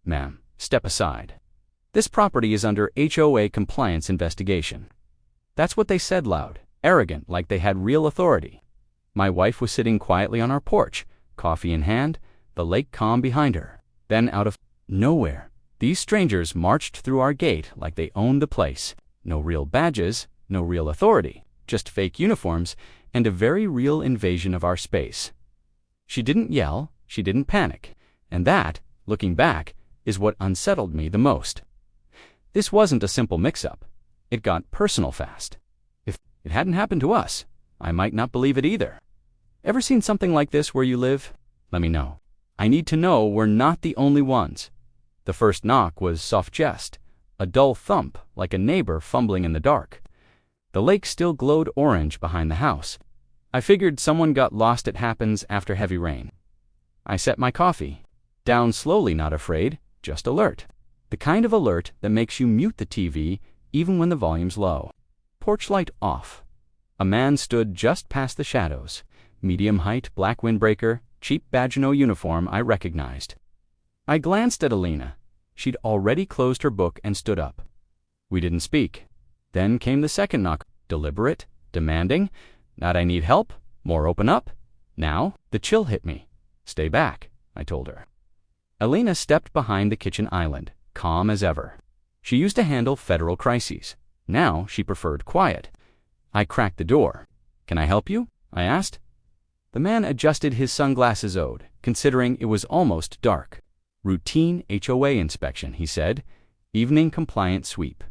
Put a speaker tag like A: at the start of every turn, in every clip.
A: Ma'am, step aside. This property is under HOA compliance investigation. That's what they said loud, arrogant, like they had real authority. My wife was sitting quietly on our porch, coffee in hand, the lake calm behind her. Then out of nowhere, these strangers marched through our gate like they owned the place. No real badges, no real authority, just fake uniforms and a very real invasion of our space. She didn't yell, she didn't panic, and that, looking back, is what unsettled me the most. This wasn't a simple mix-up. It got personal fast. If it hadn't happened to us, I might not believe it either. Ever seen something like this where you live? Let me know. I need to know we're not the only ones. The first knock was soft jest, a dull thump like a neighbor fumbling in the dark. The lake still glowed orange behind the house. I figured someone got lost. It happens after heavy rain. I set my coffee. Down slowly, not afraid, just alert. The kind of alert that makes you mute the TV even when the volume's low. Porch light off. A man stood just past the shadows. Medium height, black windbreaker, cheap Bagino uniform I recognized. I glanced at Alina. She'd already closed her book and stood up. We didn't speak. Then came the second knock, deliberate, demanding. Not I need help, more open up. Now, the chill hit me. Stay back, I told her. Alina stepped behind the kitchen island, calm as ever. She used to handle federal crises. Now she preferred quiet. I cracked the door. Can I help you? I asked. The man adjusted his sunglasses, considering it was almost dark. Routine HOA inspection, he said. Evening compliant sweep.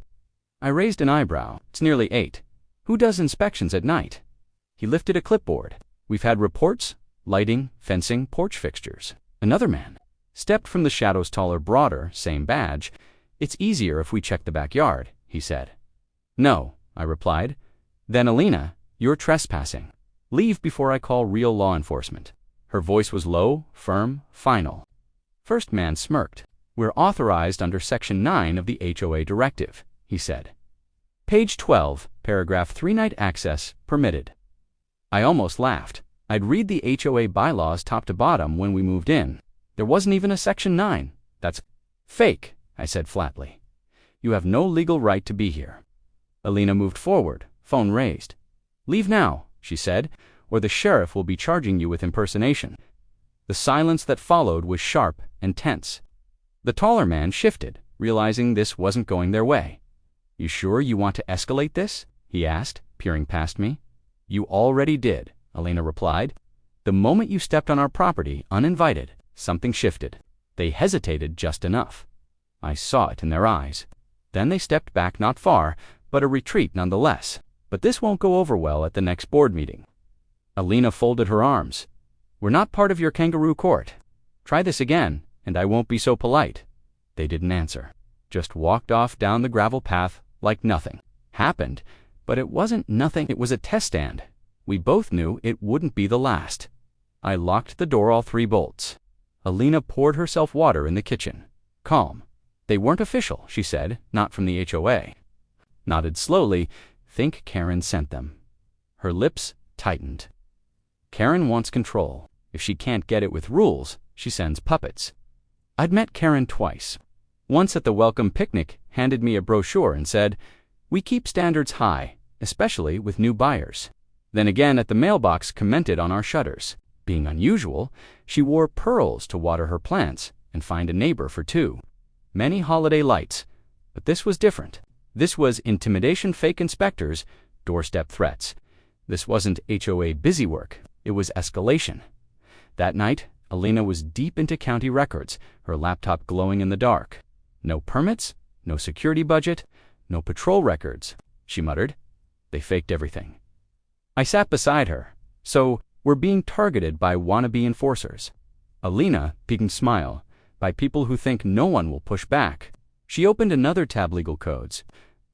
A: I raised an eyebrow. It's nearly 8. Who does inspections at night? He lifted a clipboard. We've had reports, lighting, fencing, porch fixtures. Another man stepped from the shadows, taller, broader, same badge. It's easier if we check the backyard, he said. No, I replied. Then Alina, you're trespassing. Leave before I call real law enforcement. Her voice was low, firm, final. First man smirked. We're authorized under Section 9 of the HOA directive, he said. Page 12, paragraph 3, night access permitted. I almost laughed. I'd read the HOA bylaws top to bottom when we moved in. There wasn't even a Section 9. That's fake, I said flatly. You have no legal right to be here. Alina moved forward, phone raised. Leave now, she said, or the sheriff will be charging you with impersonation. The silence that followed was sharp and tense. The taller man shifted, realizing this wasn't going their way. You sure you want to escalate this? He asked, peering past me. You already did, Alina replied. The moment you stepped on our property, uninvited, something shifted. They hesitated just enough. I saw it in their eyes. Then they stepped back, not far, but a retreat nonetheless. But this won't go over well at the next board meeting. Alina folded her arms. We're not part of your kangaroo court. Try this again, and I won't be so polite. They didn't answer. Just walked off down the gravel path like nothing happened. But it wasn't nothing, it was a test stand. We both knew it wouldn't be the last. I locked the door, all 3 bolts. Alina poured herself water in the kitchen. Calm. They weren't official, she said, not from the HOA. Nodded slowly. Think Karen sent them. Her lips tightened. Karen wants control. If she can't get it with rules, she sends puppets. I'd met Karen twice. Once at the welcome picnic, handed me a brochure and said, we keep standards high, especially with new buyers. Then again at the mailbox, commented on our shutters. Being unusual, she wore pearls to water her plants and find a neighbor for 2. Many holiday lights. But this was different. This was intimidation, fake inspectors, doorstep threats. This wasn't HOA busy work. It was escalation. That night, Alina was deep into county records, her laptop glowing in the dark. No permits, no security budget, no patrol records, she muttered. They faked everything. I sat beside her. So, we're being targeted by wannabe enforcers. Alina, peeking smile, by people who think no one will push back. She opened another tab, legal codes.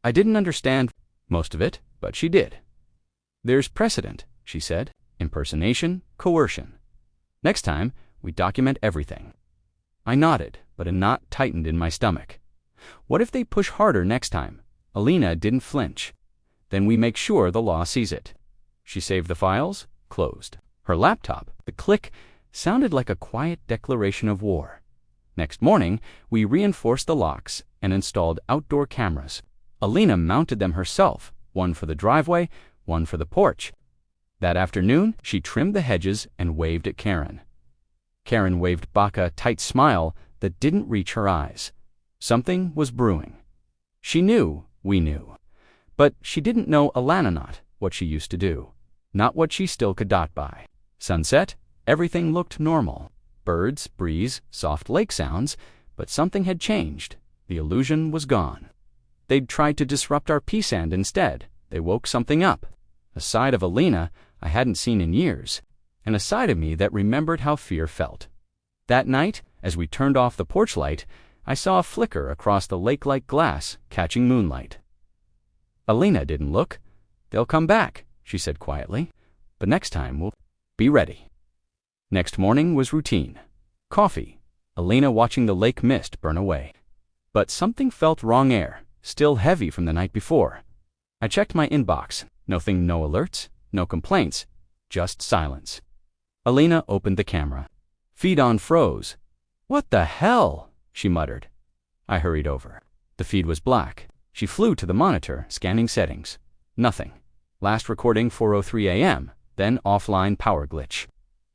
A: I didn't understand most of it, but she did. There's precedent, she said. Impersonation, coercion. Next time, we document everything. I nodded, but a knot tightened in my stomach. What if they push harder next time? Alina didn't flinch. Then we make sure the law sees it. She saved the files, closed. Her laptop, the click, sounded like a quiet declaration of war. Next morning, we reinforced the locks and installed outdoor cameras. Alina mounted them herself, one for the driveway, one for the porch. That afternoon, she trimmed the hedges and waved at Karen. Karen waved back a tight smile that didn't reach her eyes. Something was brewing. She knew we knew. But she didn't know Alana not what she used to do, not what she still could dot by. Sunset, everything looked normal. Birds, breeze, soft lake sounds, but something had changed. The illusion was gone. They'd tried to disrupt our peace, and instead, they woke something up. A side of Alina I hadn't seen in years, and a side of me that remembered how fear felt. That night, as we turned off the porch light, I saw a flicker across the lake-like glass, catching moonlight. Alina didn't look. "They'll come back," she said quietly. "But next time we'll be ready." Next morning was routine. Coffee. Alina watching the lake mist burn away. But something felt wrong. Air, still heavy from the night before. I checked my inbox. Nothing, no alerts, no complaints, just silence. Alina opened the camera. Feed on froze. "What the hell?" she muttered. I hurried over. The feed was black. She flew to the monitor, scanning settings. Nothing. Last recording 4:03 a.m., then offline power glitch.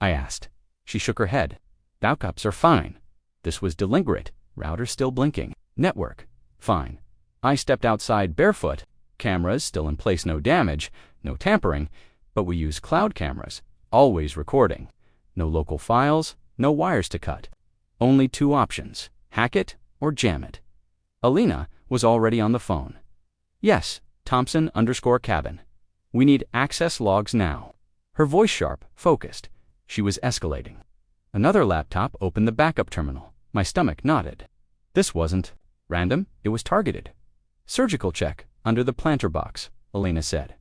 A: I asked. She shook her head. "Backups are fine." This was deliberate. Router still blinking. Network. Fine. I stepped outside barefoot. Cameras still in place, no damage, no tampering, but we use cloud cameras, always recording. No local files, no wires to cut. Only two options, hack it or jam it. Alina was already on the phone. "Yes, Thompson_cabin. We need access logs now." Her voice sharp, focused. She was escalating. Another laptop opened the backup terminal. My stomach knotted. This wasn't random, it was targeted. "Surgical check under the planter box," Alina said.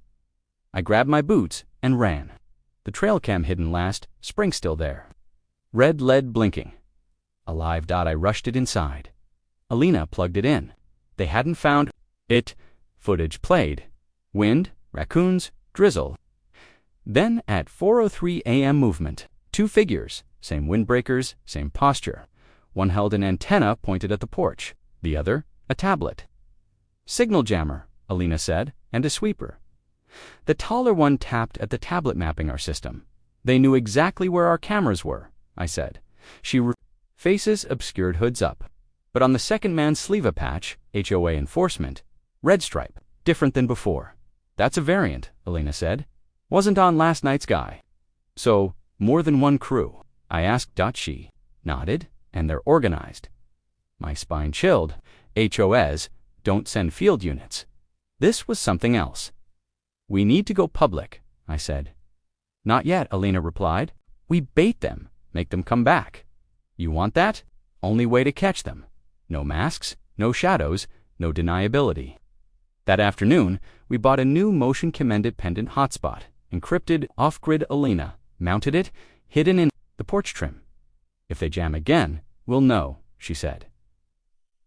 A: I grabbed my boots and ran. The trail cam hidden last, spring still there. Red LED blinking. A live dot. I rushed it inside. Alina plugged it in. They hadn't found it. Footage played. Wind, raccoons, drizzle. Then at 4:03 a.m. movement. Two figures, same windbreakers, same posture. One held an antenna pointed at the porch, the other a tablet. "Signal jammer," Alina said, "and a sweeper." The taller one tapped at the tablet mapping our system. "They knew exactly where our cameras were," I said. Faces obscured, hoods up. But on the second man's sleeve a patch, HOA enforcement, red stripe, different than before. "That's a variant," Alina said. "Wasn't on last night's guy." "So, more than one crew?" I asked. She nodded, "and they're organized." My spine chilled. HOAs don't send field units. This was something else. "We need to go public," I said. "Not yet," Alina replied. "We bait them, make them come back." "You want that? Only way to catch them. No masks, no shadows, no deniability." That afternoon, we bought a new motion-independent hotspot, encrypted off-grid. Alina mounted it, hidden in the porch trim. "If they jam again, we'll know," she said.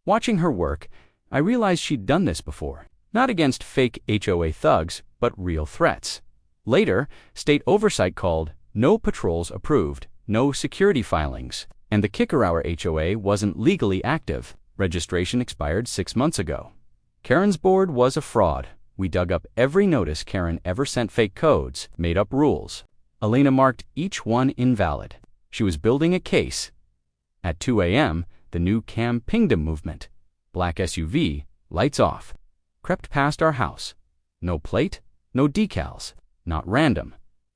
A: Watching her work, I realized she'd done this before, not against fake HOA thugs, but real threats. Later, state oversight called, no patrols approved, no security filings, and the kicker, our HOA wasn't legally active. Registration expired 6 months ago. Karen's board was a fraud. We dug up every notice Karen ever sent, fake codes, made up rules. Alina marked each one invalid. She was building a case. At 2 a.m., the new Cam Pingdom movement, black SUV, lights off, crept past our house. No plate, no decals, not random.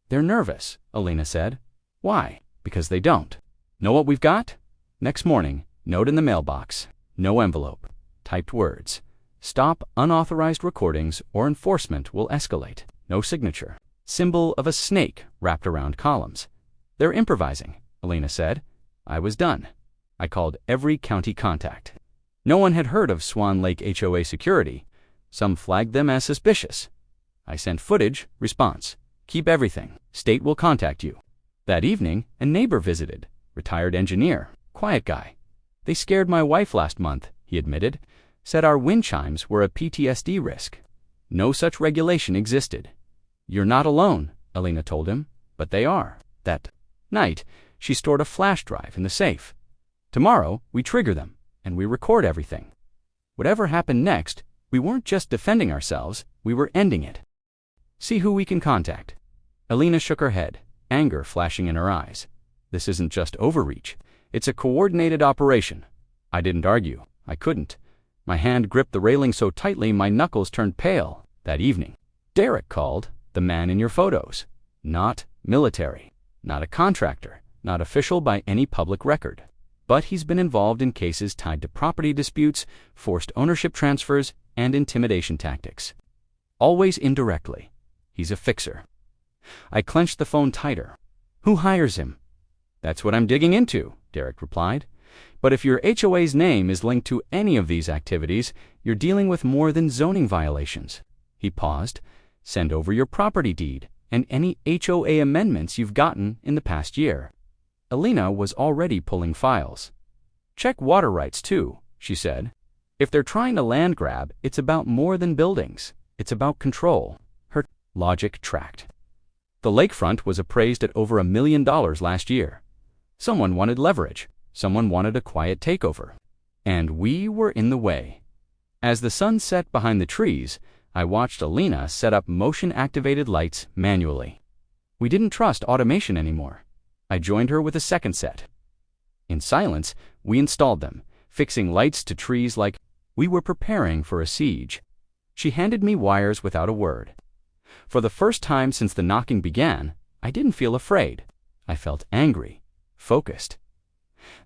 A: "They're nervous," Alina said. "Why?" "Because they don't. Know what we've got?" Next morning, note in the mailbox, no envelope, typed words. "Stop unauthorized recordings or enforcement will escalate." No signature. Symbol of a snake wrapped around columns. "They're improvising," Alina said. I was done. I called every county contact. No one had heard of Swan Lake HOA security. Some flagged them as suspicious. I sent footage, response. "Keep everything. State will contact you." That evening, a neighbor visited. Retired engineer. Quiet guy. "They scared my wife last month," he admitted. "Said our wind chimes were a PTSD risk." No such regulation existed. "You're not alone," Alina told him, "but they are." That night, she stored a flash drive in the safe. Tomorrow, we trigger them, and we record everything. Whatever happened next, we weren't just defending ourselves, we were ending it. See who we can contact. Alina shook her head, anger flashing in her eyes. This isn't just overreach. It's a coordinated operation. I didn't argue. I couldn't. My hand gripped the railing so tightly my knuckles turned pale. That evening, Derek called, the man in your photos. Not military, not a contractor, not official by any public record. But he's been involved in cases tied to property disputes, forced ownership transfers, and intimidation tactics. Always indirectly. He's a fixer. I clenched the phone tighter. Who hires him? That's what I'm digging into, Derek replied. But if your HOA's name is linked to any of these activities, you're dealing with more than zoning violations. He paused. Send over your property deed and any HOA amendments you've gotten in the past year. Alina was already pulling files. Check water rights too, she said. If they're trying to land grab, it's about more than buildings. It's about control. Her logic tracked. The lakefront was appraised at over $1 million last year. Someone wanted leverage. Someone wanted a quiet takeover. And we were in the way. As the sun set behind the trees, I watched Alina set up motion-activated lights manually. We didn't trust automation anymore. I joined her with a second set. In silence, we installed them, fixing lights to trees like we were preparing for a siege. She handed me wires without a word. For the first time since the knocking began, I didn't feel afraid. I felt angry, focused.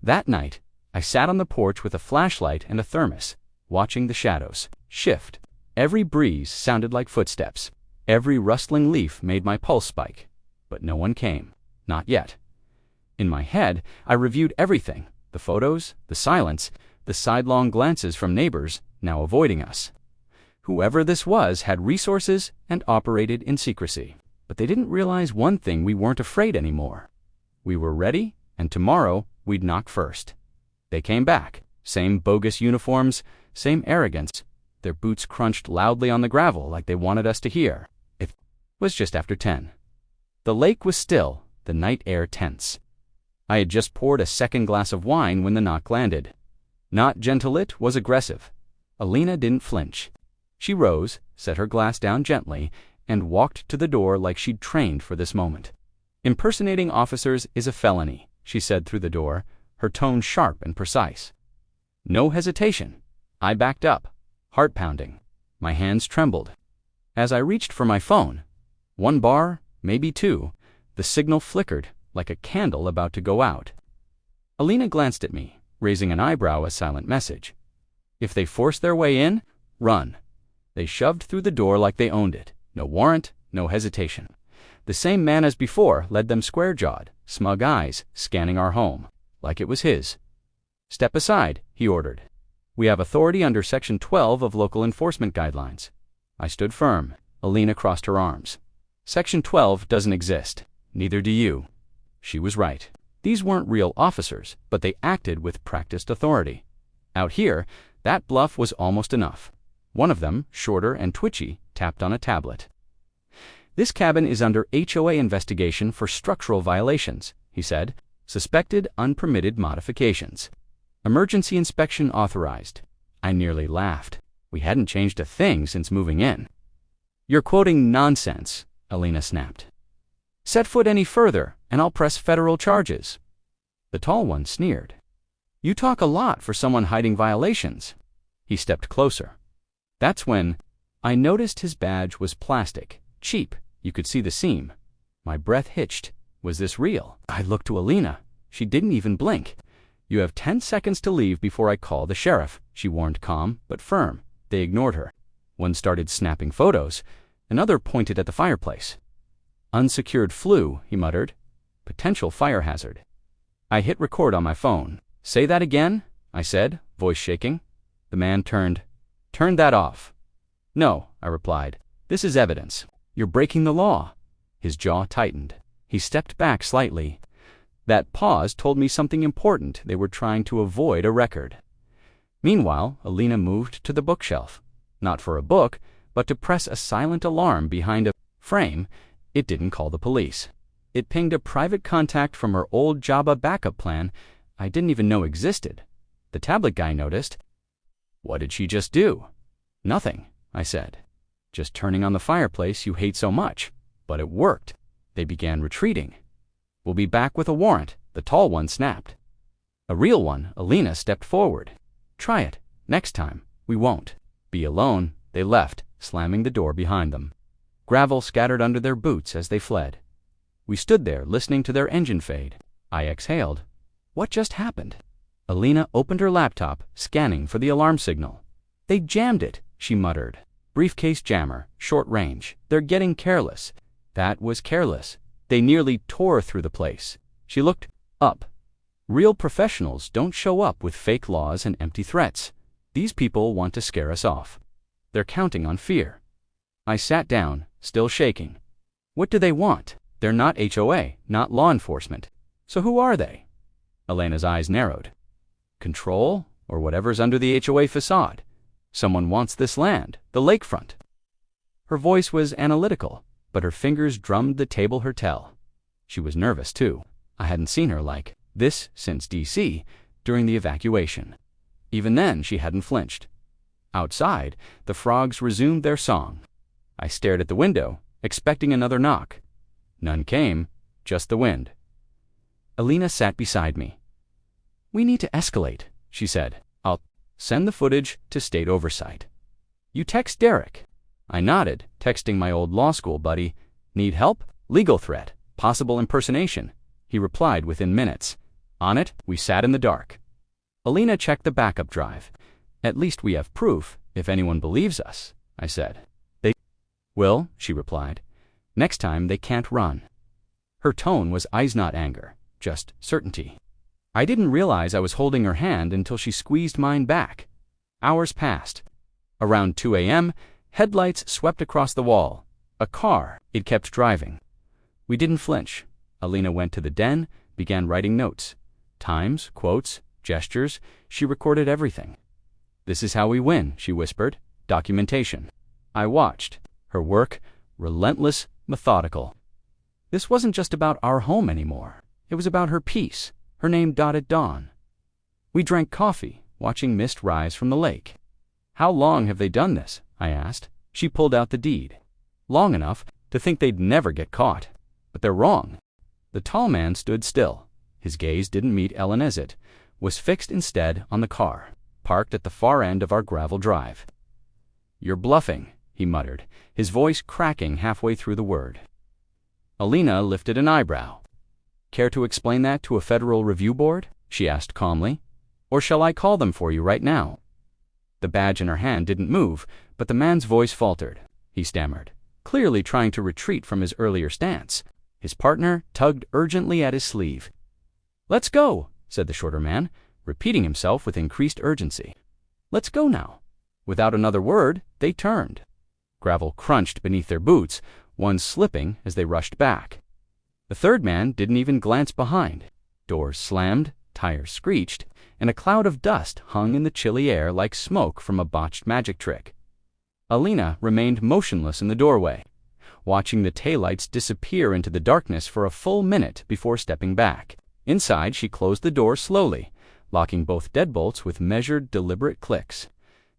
A: That night, I sat on the porch with a flashlight and a thermos, watching the shadows shift. Every breeze sounded like footsteps. Every rustling leaf made my pulse spike. But no one came. Not yet. In my head, I reviewed everything. The photos, the silence, the sidelong glances from neighbors, now avoiding us. Whoever this was had resources and operated in secrecy. But they didn't realize one thing: we weren't afraid anymore. We were ready, and tomorrow we'd knock first. They came back. Same bogus uniforms, same arrogance. Their boots crunched loudly on the gravel like they wanted us to hear. It was just after 10. The lake was still, the night air tense. I had just poured a second glass of wine when the knock landed. Not gentle, it was aggressive. Alina didn't flinch. She rose, set her glass down gently, and walked to the door like she'd trained for this moment. Impersonating officers is a felony, she said through the door, her tone sharp and precise. No hesitation. I backed up, heart pounding. My hands trembled. As I reached for my phone, 1 bar, maybe 2, the signal flickered like a candle about to go out. Alina glanced at me, raising an eyebrow, a silent message. If they force their way in, run. They shoved through the door like they owned it. No warrant, no hesitation. The same man as before led them square-jawed, smug eyes, scanning our home, like it was his. Step aside, he ordered. We have authority under Section 12 of Local Enforcement Guidelines. I stood firm. Alina crossed her arms. Section 12 doesn't exist. Neither do you. She was right. These weren't real officers, but they acted with practiced authority. Out here, that bluff was almost enough. One of them, shorter and twitchy, tapped on a tablet. This cabin is under HOA investigation for structural violations, he said. Suspected unpermitted modifications. Emergency inspection authorized. I nearly laughed. We hadn't changed a thing since moving in. You're quoting nonsense, Alina snapped. Set foot any further, and I'll press federal charges. The tall one sneered. You talk a lot for someone hiding violations. He stepped closer. That's when I noticed his badge was plastic, cheap. You could see the seam. My breath hitched. Was this real? I looked to Alina. She didn't even blink. You have 10 seconds to leave before I call the sheriff, she warned, calm but firm. They ignored her. One started snapping photos. Another pointed at the fireplace. Unsecured flue, he muttered. Potential fire hazard. I hit record on my phone. Say that again, I said, voice shaking. The man turned. Turn that off. No, I replied. This is evidence. You're breaking the law. His jaw tightened. He stepped back slightly. That pause told me something important. They were trying to avoid a record. Meanwhile, Alina moved to the bookshelf. Not for a book, but to press a silent alarm behind a frame. It didn't call the police. It pinged a private contact from her old Java backup plan. I didn't even know existed. The tablet guy noticed. "What did she just do?" "Nothing," I said. "Just turning on the fireplace you hate so much." But it worked. They began retreating. "We'll be back with a warrant," the tall one snapped. A real one, Alina, stepped forward. "Try it. Next time, we won't be alone." They left, slamming the door behind them. Gravel scattered under their boots as they fled. We stood there, listening to their engine fade. I exhaled. What just happened? Alina opened her laptop, scanning for the alarm signal. "They jammed it," she muttered. "Briefcase jammer, short range. They're getting careless." That was careless. They nearly tore through the place. She looked up. Real professionals don't show up with fake laws and empty threats. These people want to scare us off. They're counting on fear. I sat down, still shaking. What do they want? They're not HOA, not law enforcement. So who are they? Elena's eyes narrowed. Control, or whatever's under the HOA facade. Someone wants this land, the lakefront. Her voice was analytical, but her fingers drummed the table hertel. She was nervous, too. I hadn't seen her like this since D.C. during the evacuation. Even then, she hadn't flinched. Outside, the frogs resumed their song. I stared at the window, expecting another knock. None came, just the wind. Alina sat beside me. "We need to escalate," she said. "I'll send the footage to state oversight." "You text Derek." I nodded, texting my old law school buddy. "Need help? Legal threat. Possible impersonation." He replied within minutes. On it, we sat in the dark. Alina checked the backup drive. "At least we have proof, if anyone believes us," I said. "They will," she replied. "Next time they can't run." Her tone was not anger, just certainty. I didn't realize I was holding her hand until she squeezed mine back. Hours passed. Around 2 a.m., headlights swept across the wall. A car. It kept driving. We didn't flinch. Alina went to the den, began writing notes. Times, quotes, gestures. She recorded everything. "This is how we win," she whispered. "Documentation." I watched. Her work, relentless, methodical. This wasn't just about our home anymore. It was about her peace, her name dotted dawn. We drank coffee, watching mist rise from the lake. "How long have they done this?" I asked. She pulled out the deed. "Long enough to think they'd never get caught. But they're wrong." The tall man stood still. His gaze didn't meet Elena's. It was fixed instead on the car, parked at the far end of our gravel drive. "You're bluffing," he muttered, his voice cracking halfway through the word. Alina lifted an eyebrow. "Care to explain that to a federal review board?" she asked calmly. "Or shall I call them for you right now?" The badge in her hand didn't move, but the man's voice faltered. He stammered, clearly trying to retreat from his earlier stance. His partner tugged urgently at his sleeve. "Let's go," said the shorter man, repeating himself with increased urgency. "Let's go now." Without another word, they turned. Gravel crunched beneath their boots, one slipping as they rushed back. The third man didn't even glance behind. Doors slammed, tires screeched, and a cloud of dust hung in the chilly air like smoke from a botched magic trick. Alina remained motionless in the doorway, watching the taillights disappear into the darkness for a full minute before stepping back. Inside, she closed the door slowly, locking both deadbolts with measured, deliberate clicks.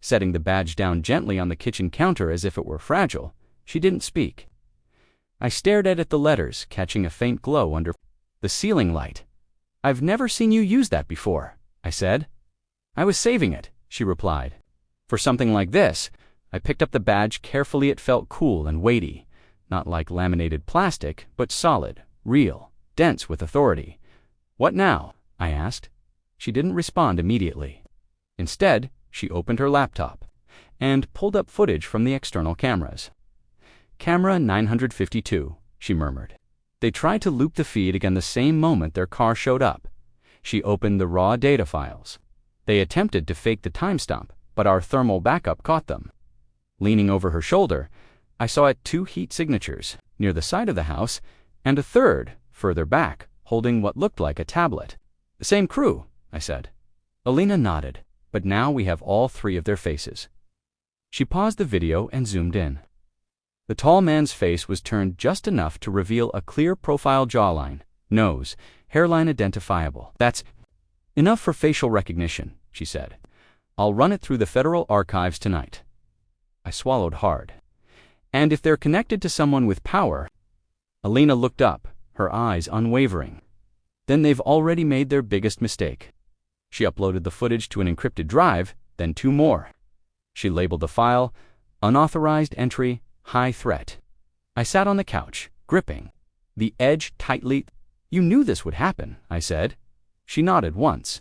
A: Setting the badge down gently on the kitchen counter as if it were fragile, she didn't speak. I stared at the letters, catching a faint glow under the ceiling light. "I've never seen you use that before," I said. "I was saving it," she replied. "For something like this." I picked up the badge carefully. It felt cool and weighty, not like laminated plastic, but solid, real, dense with authority. "What now?" I asked. She didn't respond immediately. Instead, she opened her laptop and pulled up footage from the external cameras. "Camera 952, she murmured. They tried to loop the feed again the same moment their car showed up. She opened the raw data files. They attempted to fake the timestamp, but our thermal backup caught them. Leaning over her shoulder, I saw 2 heat signatures near the side of the house and a third further back holding what looked like a tablet. "The same crew," I said. Alina nodded, but now we have all 3 of their faces. She paused the video and zoomed in. The tall man's face was turned just enough to reveal a clear profile jawline, nose, hairline identifiable. "That's Enough for facial recognition, she said. I'll run it through the federal archives tonight. I swallowed hard. And if they're connected to someone with power... Alina looked up, her eyes unwavering. Then they've already made their biggest mistake. She uploaded the footage to an encrypted drive, then 2 more. She labeled the file, Unauthorized Entry, High Threat. I sat on the couch, gripping the edge tightly. You knew this would happen, I said. She nodded once.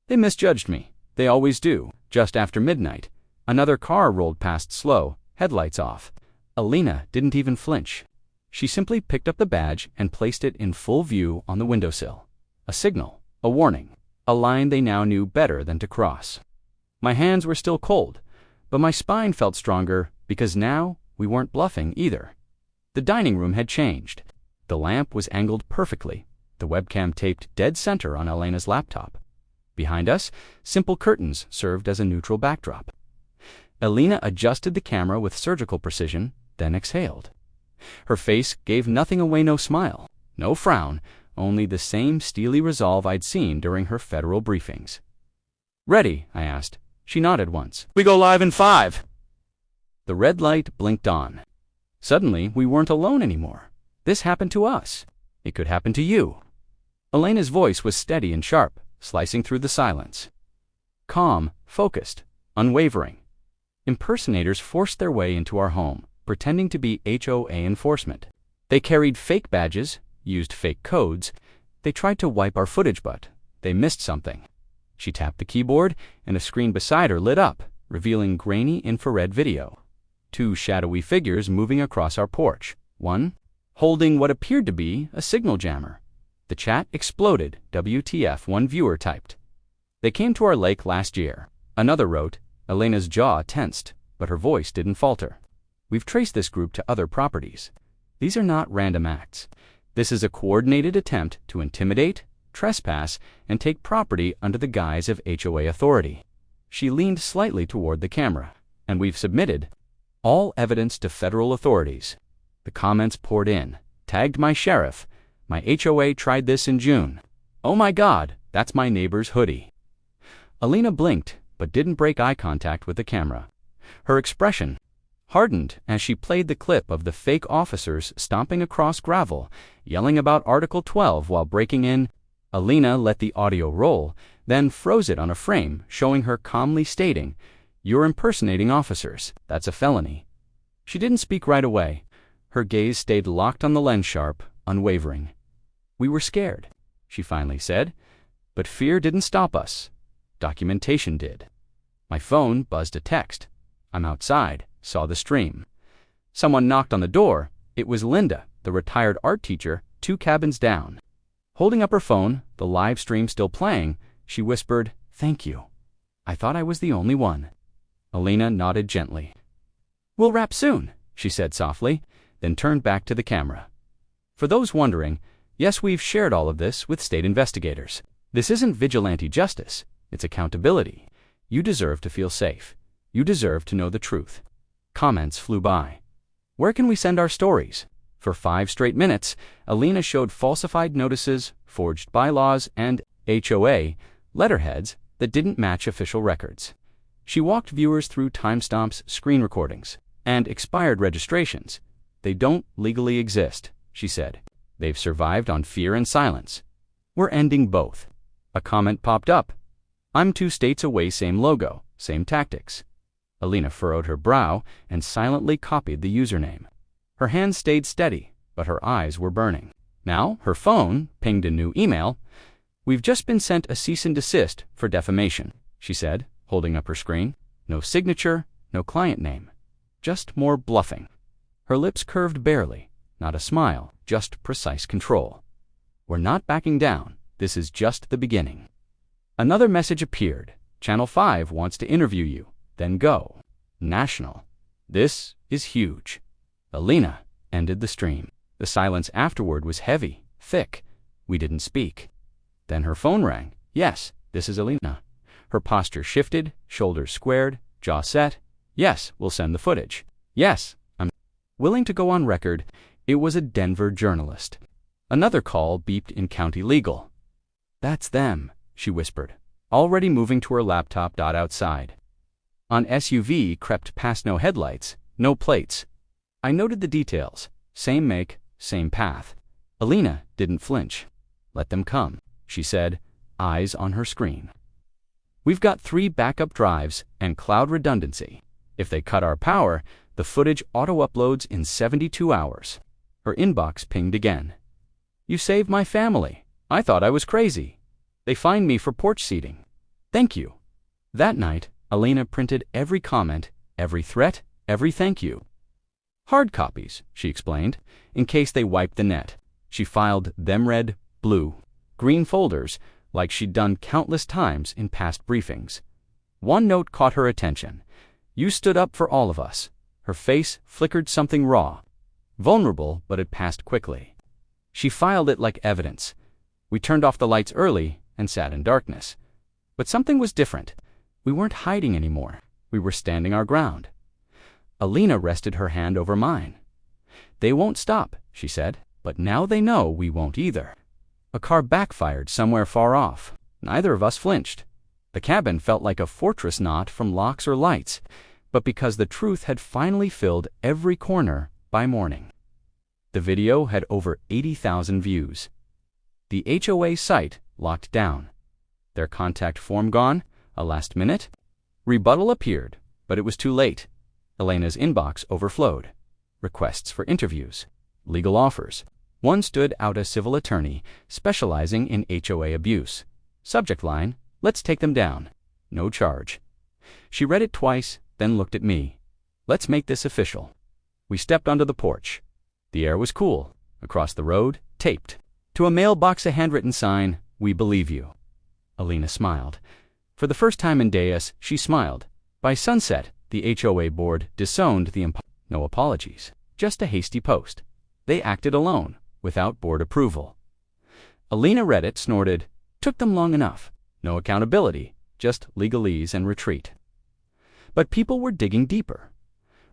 A: They misjudged me. They always do. Just after midnight, another car rolled past slow, headlights off. Alina didn't even flinch. She simply picked up the badge and placed it in full view on the windowsill. A signal, a warning, a line they now knew better than to cross. My hands were still cold, but my spine felt stronger because now we weren't bluffing either. The dining room had changed. The lamp was angled perfectly, the webcam taped dead center on Elena's laptop. Behind us, simple curtains served as a neutral backdrop. Alina adjusted the camera with surgical precision, then exhaled. Her face gave nothing away, no smile, no frown, only the same steely resolve I'd seen during her federal briefings. Ready? I asked. She nodded once. We go live in 5. The red light blinked on. Suddenly, we weren't alone anymore. This happened to us. It could happen to you. Elena's voice was steady and sharp, slicing through the silence. Calm, focused, unwavering. Impersonators forced their way into our home, pretending to be HOA enforcement. They carried fake badges, used fake codes. They tried to wipe our footage, but they missed something. She tapped the keyboard, and a screen beside her lit up, revealing grainy infrared video. 2 shadowy figures moving across our porch. One holding what appeared to be a signal jammer. The chat exploded. WTF, one viewer typed. They came to our lake last year. Another wrote. Elena's jaw tensed, but her voice didn't falter. We've traced this group to other properties. These are not random acts. This is a coordinated attempt to intimidate, trespass, and take property under the guise of HOA authority. She leaned slightly toward the camera. And we've submitted all evidence to federal authorities. The comments poured in. Tagged my sheriff. My HOA tried this in June. Oh my God, that's my neighbor's hoodie. Alina blinked, but didn't break eye contact with the camera. Her expression hardened as she played the clip of the fake officers stomping across gravel, yelling about Article 12 while breaking in. Alina let the audio roll, then froze it on a frame, showing her calmly stating, "You're impersonating officers. That's a felony." She didn't speak right away. Her gaze stayed locked on the lens sharp, unwavering. We were scared, she finally said, but fear didn't stop us. Documentation did. My phone buzzed a text. I'm outside, saw the stream. Someone knocked on the door. It was Linda, the retired art teacher, 2 cabins down. Holding up her phone, the live stream still playing, she whispered, "Thank you. I thought I was the only one." Alina nodded gently. "We'll wrap soon," she said softly, then turned back to the camera. For those wondering, yes, we've shared all of this with state investigators. This isn't vigilante justice. It's accountability. You deserve to feel safe. You deserve to know the truth. Comments flew by. Where can we send our stories? For 5 straight minutes, Alina showed falsified notices, forged bylaws, and HOA letterheads that didn't match official records. She walked viewers through timestamps, screen recordings, and expired registrations. They don't legally exist, she said. They've survived on fear and silence. We're ending both. A comment popped up. I'm 2 states away, same logo, same tactics. Alina furrowed her brow and silently copied the username. Her hands stayed steady, but her eyes were burning. Now, her phone pinged a new email. We've just been sent a cease and desist for defamation, she said, holding up her screen. No signature, no client name. Just more bluffing. Her lips curved barely, not a smile, just precise control. We're not backing down. This is just the beginning. Another message appeared. Channel 5 wants to interview you. Then go. National. This is huge. Alina ended the stream. The silence afterward was heavy, thick. We didn't speak. Then her phone rang. Yes, this is Alina. Her posture shifted, shoulders squared, jaw set. Yes, we'll send the footage. Yes, I'm willing to go on record. It was a Denver journalist. Another call beeped in county legal. That's them, she whispered, already moving to her laptop. Outside. An SUV crept past, no headlights, no plates. I noted the details. Same make, same path. Alina didn't flinch. Let them come, she said, eyes on her screen. We've got 3 backup drives and cloud redundancy. If they cut our power, the footage auto-uploads in 72 hours. Her inbox pinged again. You saved my family. I thought I was crazy. They fined me for porch seating. Thank you. That night, Alina printed every comment, every threat, every thank you. Hard copies, she explained, in case they wiped the net. She filed them red, blue, green folders like she'd done countless times in past briefings. One note caught her attention. You stood up for all of us. Her face flickered something raw. Vulnerable, but it passed quickly. She filed it like evidence. We turned off the lights early and sat in darkness. But something was different. We weren't hiding anymore. We were standing our ground. Alina rested her hand over mine. They won't stop, she said, but now they know we won't either. A car backfired somewhere far off. Neither of us flinched. The cabin felt like a fortress not from locks or lights, but because the truth had finally filled every corner by morning. The video had over 80,000 views. The HOA site locked down. Their contact form gone, a last minute. Rebuttal appeared, but it was too late. Elena's inbox overflowed. Requests for interviews. Legal offers. One stood out, a civil attorney specializing in HOA abuse. Subject line, let's take them down. No charge. She read it twice, then looked at me. Let's make this official. We stepped onto the porch. The air was cool. Across the road, taped to a mailbox, a handwritten sign, "We believe you." Alina smiled. For the first time in days, she smiled. By sunset, the HOA board disowned the no apologies, just a hasty post. They acted alone, without board approval. Alina read it, snorted. Took them long enough. No accountability, just legalese and retreat. But people were digging deeper.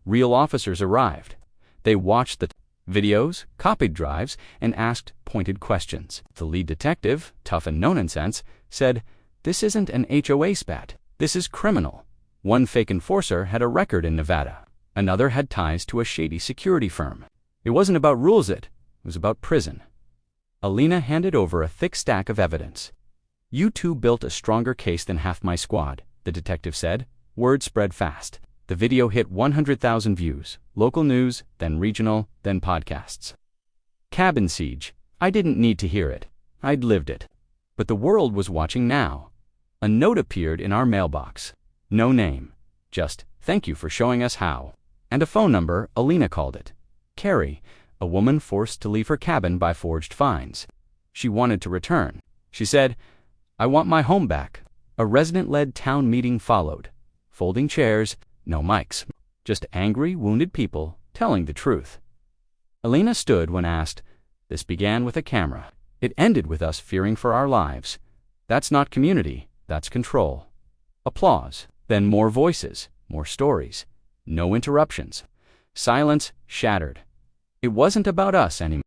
A: Real officers arrived. They watched the videos, copied drives, and asked pointed questions. The lead detective, tough and no-nonsense, said, "This isn't an HOA spat. This is criminal." One fake enforcer had a record in Nevada. Another had ties to a shady security firm. It wasn't about rules, it was about prison. Alina handed over a thick stack of evidence. "You two built a stronger case than half my squad," the detective said. Word spread fast. The video hit 100,000 views. Local news, then regional, then podcasts. Cabin siege. I didn't need to hear it. I'd lived it. But the world was watching now. A note appeared in our mailbox. No name. Just, "Thank you for showing us how." And a phone number. Alina called it. Carrie, a woman forced to leave her cabin by forged fines. She wanted to return. She said, "I want my home back." A resident-led town meeting followed. Folding chairs, no mics. Just angry, wounded people telling the truth. Alina stood when asked. This began with a camera. It ended with us fearing for our lives. That's not community, that's control. Applause. Then more voices, more stories. No interruptions. Silence shattered. It wasn't about us anymore.